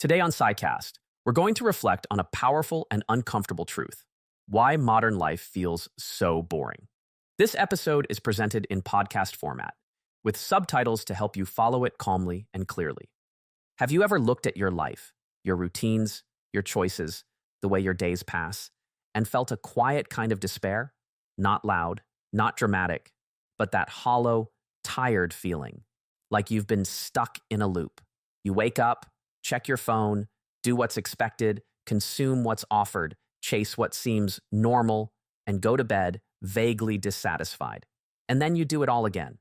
Today on Psycast, we're going to reflect on a powerful and uncomfortable truth: why modern life feels so boring. This episode is presented in podcast format, with subtitles to help you follow it calmly and clearly. Have you ever looked at your life, your routines, your choices, the way your days pass, and felt a quiet kind of despair? Not loud, not dramatic, but that hollow, tired feeling, like you've been stuck in a loop. You wake up, check your phone, do what's expected, consume what's offered, chase what seems normal, and go to bed vaguely dissatisfied. And then you do it all again.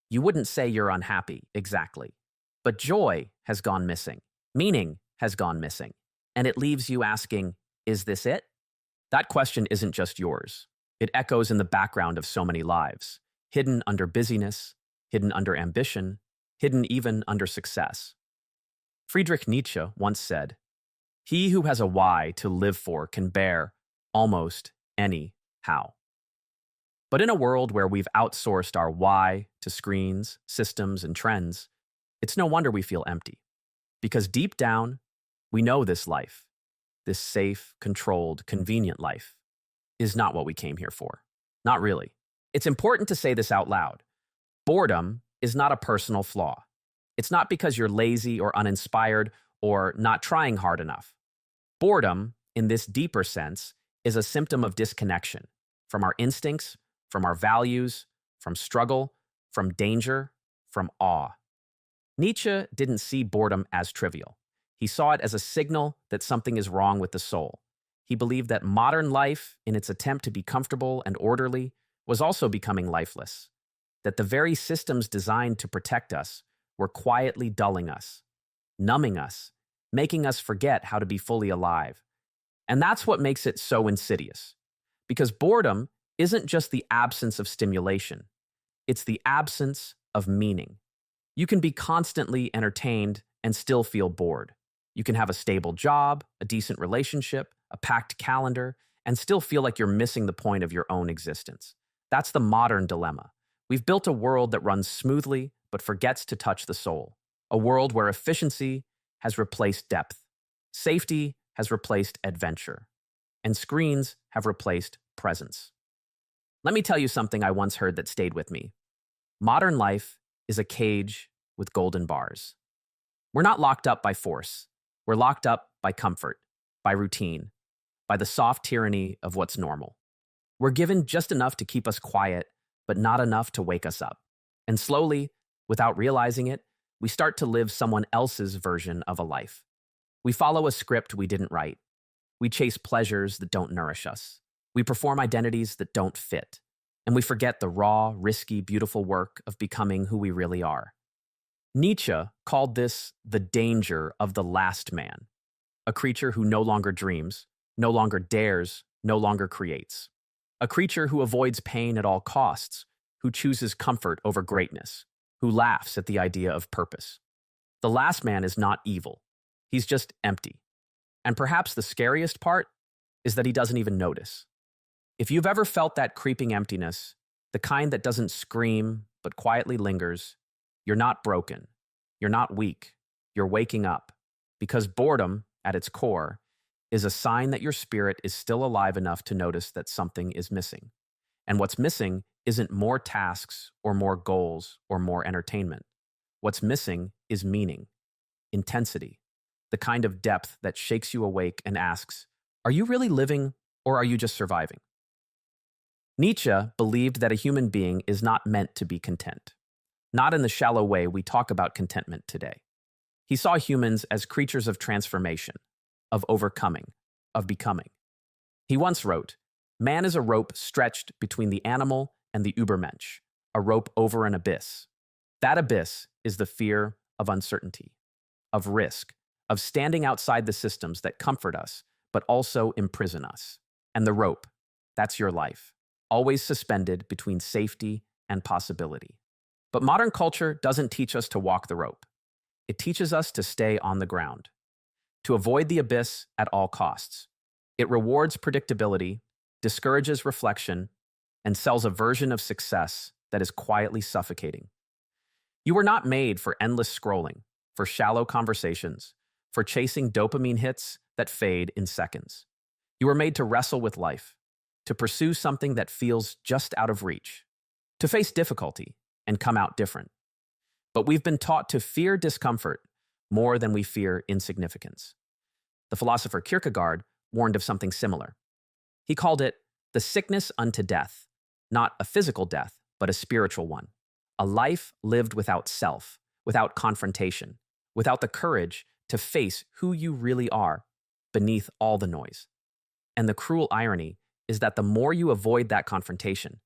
You wouldn't say you're unhappy, exactly. But joy has gone missing. Meaning has gone missing. And it leaves you asking, is this it? That question isn't just yours. It echoes in the background of so many lives, hidden under busyness, hidden under ambition, hidden even under success. Friedrich Nietzsche once said, "He who has a why to live for can bear almost any how." But in a world where we've outsourced our why to screens, systems, and trends, it's no wonder we feel empty. Because deep down, we know this life, this safe, controlled, convenient life, is not what we came here for. Not really. It's important to say this out loud. Boredom is not a personal flaw. It's not because you're lazy or uninspired or not trying hard enough. Boredom, in this deeper sense, is a symptom of disconnection from our instincts, from our values, from struggle, from danger, from awe. Nietzsche didn't see boredom as trivial. He saw it as a signal that something is wrong with the soul. He believed that modern life, in its attempt to be comfortable and orderly, was also becoming lifeless. That the very systems designed to protect us were quietly dulling us, numbing us, making us forget how to be fully alive. And that's what makes it so insidious. Because boredom isn't just the absence of stimulation, it's the absence of meaning. You can be constantly entertained and still feel bored. You can have a stable job, a decent relationship, a packed calendar, and still feel like you're missing the point of your own existence. That's the modern dilemma. We've built a world that runs smoothly but forgets to touch the soul. A world where efficiency has replaced depth, safety has replaced adventure, and screens have replaced presence. Let me tell you something I once heard that stayed with me. Modern life is a cage with golden bars. We're not locked up by force. We're locked up by comfort, by routine, by the soft tyranny of what's normal. We're given just enough to keep us quiet, but not enough to wake us up. And slowly, without realizing it, we start to live someone else's version of a life. We follow a script we didn't write. We chase pleasures that don't nourish us. We perform identities that don't fit. And we forget the raw, risky, beautiful work of becoming who we really are. Nietzsche called this the danger of the last man, a creature who no longer dreams, no longer dares, no longer creates. A creature who avoids pain at all costs, who chooses comfort over greatness, who laughs at the idea of purpose. The last man is not evil. He's just empty. And perhaps the scariest part is that he doesn't even notice. If you've ever felt that creeping emptiness, the kind that doesn't scream but quietly lingers, you're not broken. You're not weak. You're waking up. Because boredom, at its core, is a sign that your spirit is still alive enough to notice that something is missing. And what's missing isn't more tasks or more goals or more entertainment. What's missing is meaning, intensity, the kind of depth that shakes you awake and asks, are you really living or are you just surviving? Nietzsche believed that a human being is not meant to be content, not in the shallow way we talk about contentment today. He saw humans as creatures of transformation, of overcoming, of becoming. He once wrote, "Man is a rope stretched between the animal and the Übermensch, a rope over an abyss. That abyss is the fear of uncertainty, of risk, of standing outside the systems that comfort us, but also imprison us. And the rope, that's your life, always suspended between safety and possibility." But modern culture doesn't teach us to walk the rope. It teaches us to stay on the ground, to avoid the abyss at all costs. It rewards predictability, discourages reflection, and sells a version of success that is quietly suffocating. You were not made for endless scrolling, for shallow conversations, for chasing dopamine hits that fade in seconds. You were made to wrestle with life, to pursue something that feels just out of reach, to face difficulty and come out different. But we've been taught to fear discomfort more than we fear insignificance. The philosopher Kierkegaard warned of something similar. He called it the sickness unto death, not a physical death, but a spiritual one. A life lived without self, without confrontation, without the courage to face who you really are beneath all the noise. And the cruel irony is that the more you avoid that confrontation,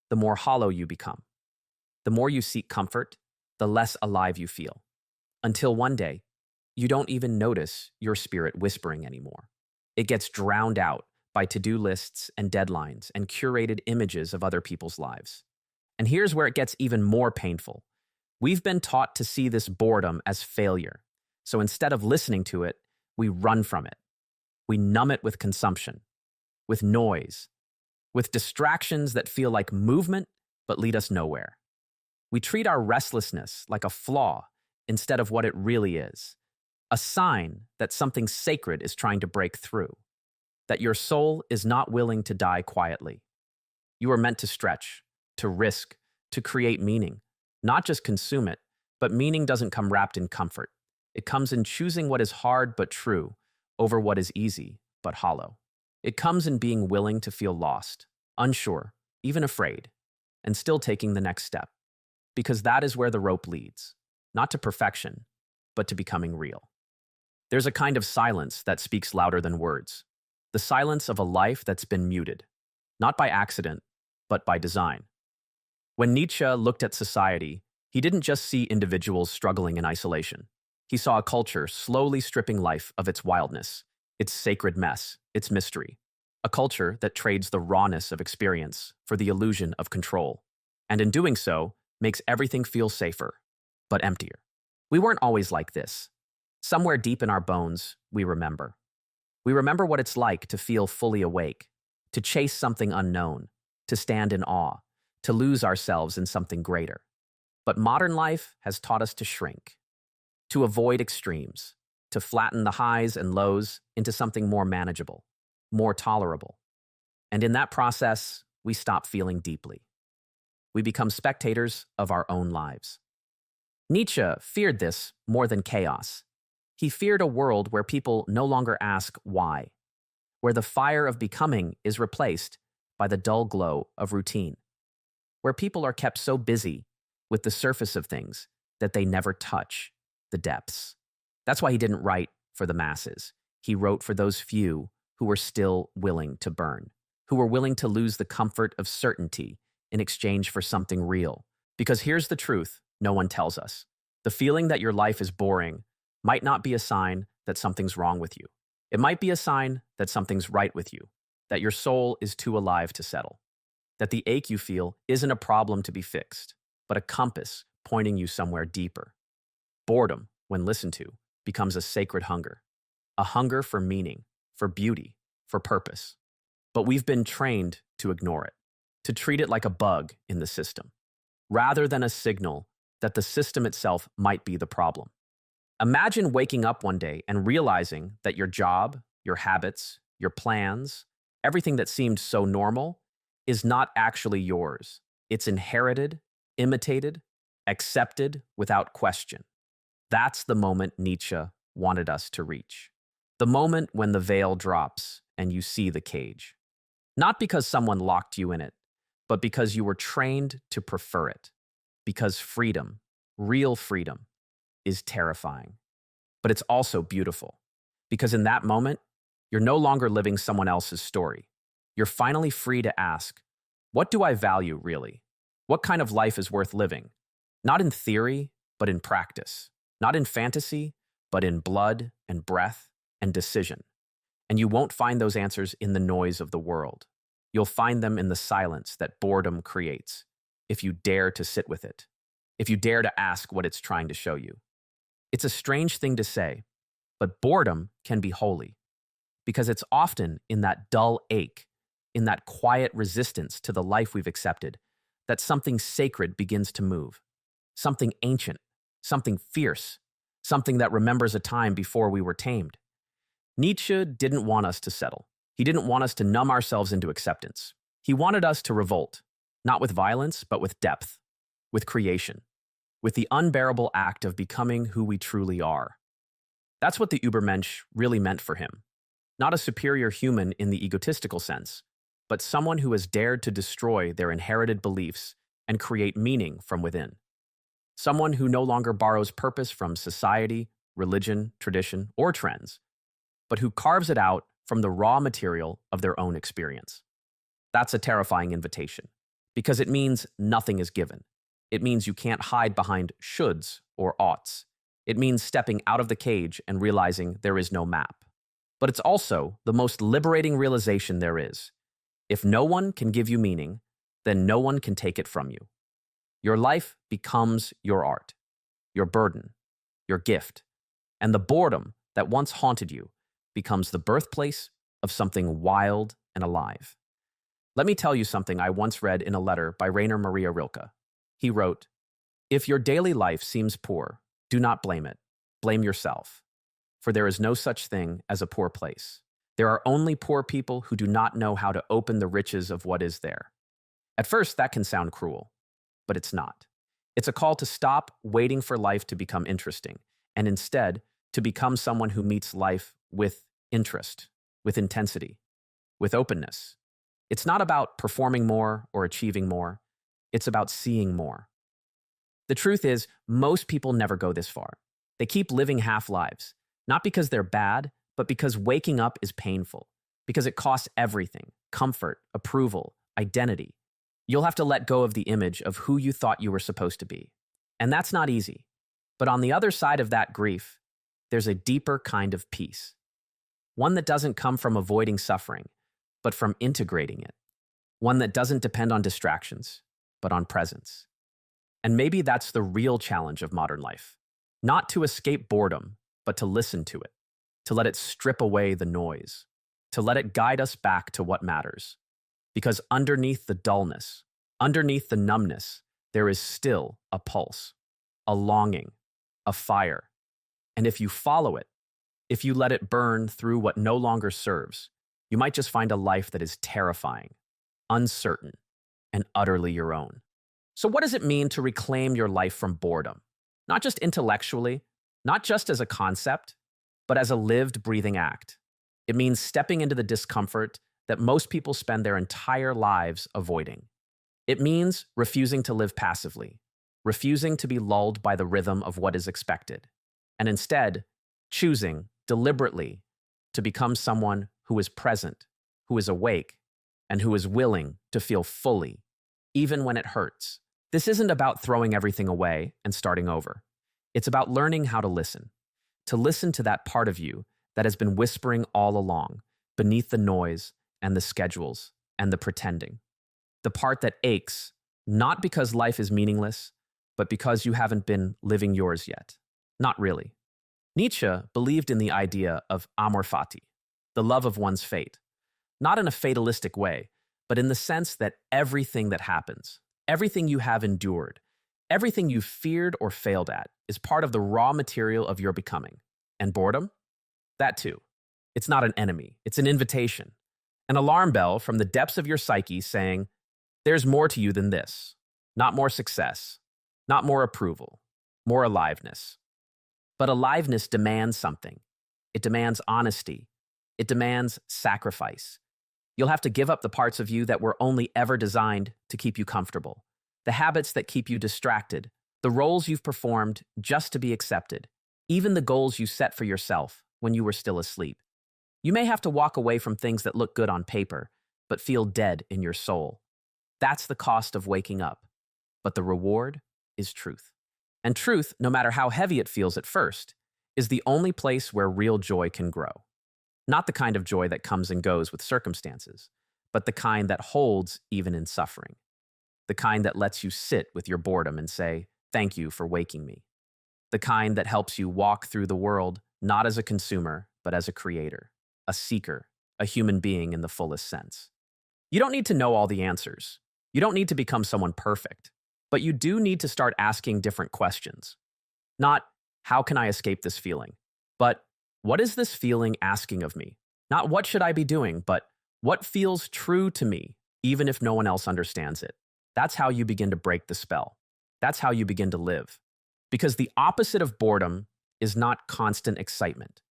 the more hollow you become. The more you seek comfort, the less alive you feel. Until one day, you don't even notice your spirit whispering anymore. It gets drowned out by to-do lists and deadlines and curated images of other people's lives. And here's where it gets even more painful. We've been taught to see this boredom as failure. So instead of listening to it, we run from it. We numb it with consumption, with noise, with distractions that feel like movement but lead us nowhere. We treat our restlessness like a flaw instead of what it really is, a sign that something sacred is trying to break through, that your soul is not willing to die quietly. You are meant to stretch, to risk, to create meaning, not just consume it, but meaning doesn't come wrapped in comfort. It comes in choosing what is hard but true over what is easy but hollow. It comes in being willing to feel lost, unsure, even afraid, and still taking the next step. Because that is where the rope leads, not to perfection, but to becoming real. There's a kind of silence that speaks louder than words, the silence of a life that's been muted, not by accident, but by design. When Nietzsche looked at society, he didn't just see individuals struggling in isolation. He saw a culture slowly stripping life of its wildness, its sacred mess, its mystery. A culture that trades the rawness of experience for the illusion of control, and in doing so, makes everything feel safer, but emptier. We weren't always like this. Somewhere deep in our bones, we remember. We remember what it's like to feel fully awake, to chase something unknown, to stand in awe, to lose ourselves in something greater. But modern life has taught us to shrink, to avoid extremes, to flatten the highs and lows into something more manageable, more tolerable. And in that process, we stop feeling deeply. We become spectators of our own lives. Nietzsche feared this more than chaos. He feared a world where people no longer ask why, where the fire of becoming is replaced by the dull glow of routine, where people are kept so busy with the surface of things that they never touch the depths. That's why he didn't write for the masses. He wrote for those few who were still willing to burn, who were willing to lose the comfort of certainty in exchange for something real. Because here's the truth no one tells us. The feeling that your life is boring might not be a sign that something's wrong with you. It might be a sign that something's right with you, that your soul is too alive to settle, that the ache you feel isn't a problem to be fixed, but a compass pointing you somewhere deeper. Boredom, when listened to, becomes a sacred hunger, a hunger for meaning, for beauty, for purpose. But we've been trained to ignore it, to treat it like a bug in the system, rather than a signal that the system itself might be the problem. Imagine waking up one day and realizing that your job, your habits, your plans, everything that seemed so normal is not actually yours. It's inherited, imitated, accepted without question. That's the moment Nietzsche wanted us to reach. The moment when the veil drops and you see the cage. Not because someone locked you in it, but because you were trained to prefer it. Because freedom, real freedom, is terrifying. But it's also beautiful. Because in that moment, you're no longer living someone else's story. You're finally free to ask, what do I value really? What kind of life is worth living? Not in theory, but in practice. Not in fantasy, but in blood and breath and decision. And you won't find those answers in the noise of the world. You'll find them in the silence that boredom creates, if you dare to sit with it, if you dare to ask what it's trying to show you. It's a strange thing to say, but boredom can be holy, because it's often in that dull ache, in that quiet resistance to the life we've accepted, that something sacred begins to move, something ancient, something fierce, something that remembers a time before we were tamed. Nietzsche didn't want us to settle. He didn't want us to numb ourselves into acceptance. He wanted us to revolt, not with violence, but with depth, with creation, with the unbearable act of becoming who we truly are. That's what the Übermensch really meant for him. Not a superior human in the egotistical sense, but someone who has dared to destroy their inherited beliefs and create meaning from within. Someone who no longer borrows purpose from society, religion, tradition, or trends, but who carves it out from the raw material of their own experience. That's a terrifying invitation, because it means nothing is given. It means you can't hide behind shoulds or oughts. It means stepping out of the cage and realizing there is no map. But it's also the most liberating realization there is. If no one can give you meaning, then no one can take it from you. Your life becomes your art, your burden, your gift, and the boredom that once haunted you becomes the birthplace of something wild and alive. Let me tell you something I once read in a letter by Rainer Maria Rilke. He wrote, "If your daily life seems poor, do not blame it. Blame yourself. For there is no such thing as a poor place. There are only poor people who do not know how to open the riches of what is there." At first, that can sound cruel, but it's not. It's a call to stop waiting for life to become interesting, and instead to become someone who meets life with interest, with intensity, with openness. It's not about performing more or achieving more. It's about seeing more. The truth is, most people never go this far. They keep living half lives, not because they're bad, but because waking up is painful, because it costs everything: comfort, approval, identity. You'll have to let go of the image of who you thought you were supposed to be. And that's not easy. But on the other side of that grief, there's a deeper kind of peace. One that doesn't come from avoiding suffering, but from integrating it. One that doesn't depend on distractions, but on presence. And maybe that's the real challenge of modern life. Not to escape boredom, but to listen to it. To let it strip away the noise. To let it guide us back to what matters. Because underneath the dullness, underneath the numbness, there is still a pulse, a longing, a fire. And if you follow it, if you let it burn through what no longer serves, you might just find a life that is terrifying, uncertain, and utterly your own. So what does it mean to reclaim your life from boredom? Not just intellectually, not just as a concept, but as a lived, breathing act. It means stepping into the discomfort that most people spend their entire lives avoiding. It means refusing to live passively, refusing to be lulled by the rhythm of what is expected, and instead choosing deliberately to become someone who is present, who is awake, and who is willing to feel fully, even when it hurts. This isn't about throwing everything away and starting over. It's about learning how to listen to that part of you that has been whispering all along, beneath the noise and the schedules and the pretending. The part that aches, not because life is meaningless, but because you haven't been living yours yet. Not really. Nietzsche believed in the idea of amor fati, the love of one's fate. Not in a fatalistic way, but in the sense that everything that happens, everything you have endured, everything you feared or failed at is part of the raw material of your becoming. And boredom? That too. It's not an enemy, it's an invitation. An alarm bell from the depths of your psyche saying, there's more to you than this. Not more success, not more approval, more aliveness. But aliveness demands something. It demands honesty. It demands sacrifice. You'll have to give up the parts of you that were only ever designed to keep you comfortable, the habits that keep you distracted, the roles you've performed just to be accepted, even the goals you set for yourself when you were still asleep. You may have to walk away from things that look good on paper, but feel dead in your soul. That's the cost of waking up. But the reward is truth. And truth, no matter how heavy it feels at first, is the only place where real joy can grow. Not the kind of joy that comes and goes with circumstances, but the kind that holds even in suffering. The kind that lets you sit with your boredom and say, thank you for waking me. The kind that helps you walk through the world not as a consumer, but as a creator, a seeker, a human being in the fullest sense. You don't need to know all the answers. You don't need to become someone perfect, but you do need to start asking different questions. Not, How can I escape this feeling? But what is this feeling asking of me? Not what should I be doing, but what feels true to me, even if no one else understands it. That's how you begin to break the spell. That's how you begin to live. Because the opposite of boredom is not constant excitement.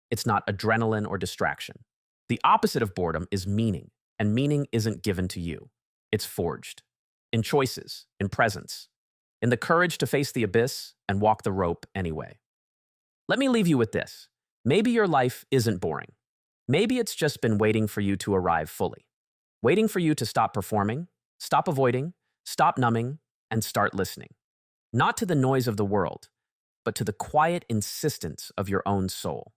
It's not adrenaline or distraction. The opposite of boredom is meaning, and meaning isn't given to you. It's forged. In choices, in presence, in the courage to face the abyss and walk the rope anyway. Let me leave you with this. Maybe your life isn't boring. Maybe it's just been waiting for you to arrive fully. Waiting for you to stop performing, stop avoiding, stop numbing, and start listening. Not to the noise of the world, but to the quiet insistence of your own soul.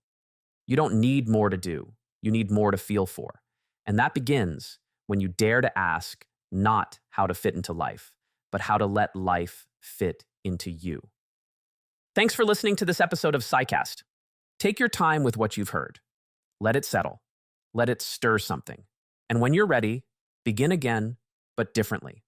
You don't need more to do. You need more to feel for. And that begins when you dare to ask not how to fit into life, but how to let life fit into you. Thanks for listening to this episode of Psycast. Take your time with what you've heard. Let it settle. Let it stir something. And when you're ready, begin again, but differently.